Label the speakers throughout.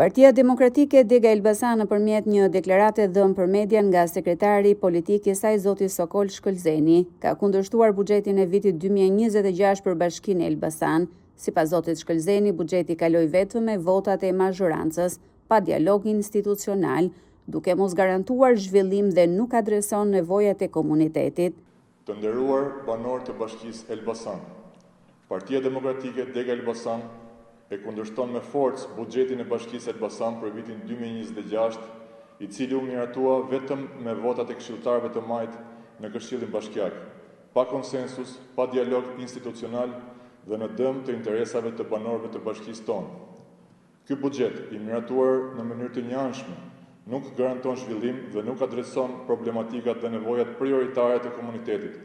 Speaker 1: Partia Demokratike Dega Elbasan nëpërmjet një deklarate dhënë për median nga sekretari politik i saj zoti Sokol Shkëlzeni, ka kundërshtuar buxhetin e vitit 2026 për Bashkinë e Elbasan. Sipas zotit Shkëlzeni, buxheti kaloi vetëm me votat e mazhorancës, pa dialog institucional, duke mos garantuar zhvillim dhe nuk adreson nevojat e komunitetit.
Speaker 2: Të nderuar banorë të Bashkisë Elbasan, Partia Demokratike Dega Elbasan e kundërshton me forcë buxhetin e Bashkisë Elbasan për vitin 2026, i cili u miratua vetëm me votat e këshilltarëve të majtë në Këshillin Bashkiak, pa konsensus, pa dialog institucional dhe në dëm të interesave të banorëve të bashkisë tonë. Ky buxhet i miratuar në mënyrë të njëanshme nuk garanton zhvillim dhe nuk adreson problematikat dhe nevojat prioritare të komunitetit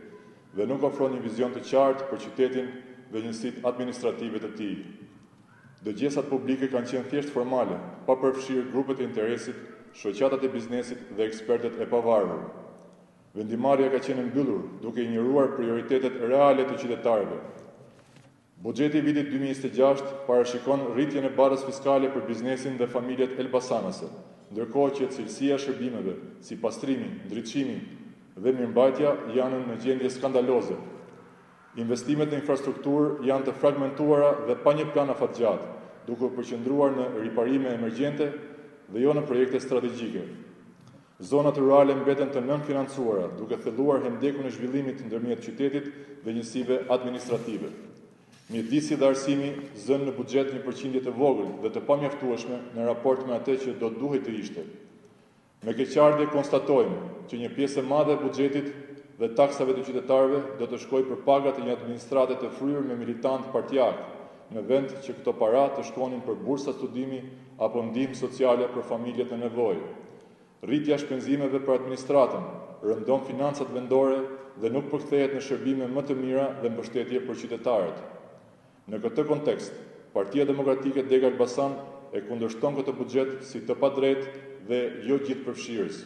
Speaker 2: dhe nuk ofron një vizion të qartë për qytetin dhe njësitë administrative të tij. Dëgjesat publike kanë qenë thjesht formale, pa përfshirë grupet e interesit, shoqatat e biznesit dhe ekspertet e pavarur. Vendimarrja ka qenë mbyllur, duke injoruar prioritetet reale të qytetarëve. Buxheti i vitit 2026 parashikon rritjen e barës fiskale për biznesin dhe familjet elbasanase, ndërkohë që cilësia e shërbimeve, si pastrimi, ndriçimi dhe mirëmbajtja janë në gjendje skandaloze. Investimet në infrastrukturë janë të fragmentuara dhe pa një plan afatgjatë, duke u përqendruar në riparime emergjente dhe jo në projekte strategjike. Zonat rurale mbeten të nënfinancuara, duke thelluar hendekun e zhvillimit ndërmjet qytetit dhe njësive administrative. Mjedisi dhe arsimi zënë në buxhet një përqindje të vogël dhe të pamjaftueshme në raport me atë që do duhej të ishte. Me keqardhje konstatojmë që një pjesë e madhe e buxhetit dhe taksave të qytetarëve do të shkojë për pagat e një administrate të fryrë me militant partijak, në vend që këto para të shkonin për bursa studimi apo ndihmë sociale për familjet në nevojë. Rritja shpenzimeve për administratën rëndon financat vendore dhe nuk përkthehet në shërbime më të mira dhe mbështetje për qytetarët. Në këtë kontekst, Partia Demokratike Dega Elbasan e kundërshton këtë buxhet si të padrejtë dhe jo gjithëpërfshirës.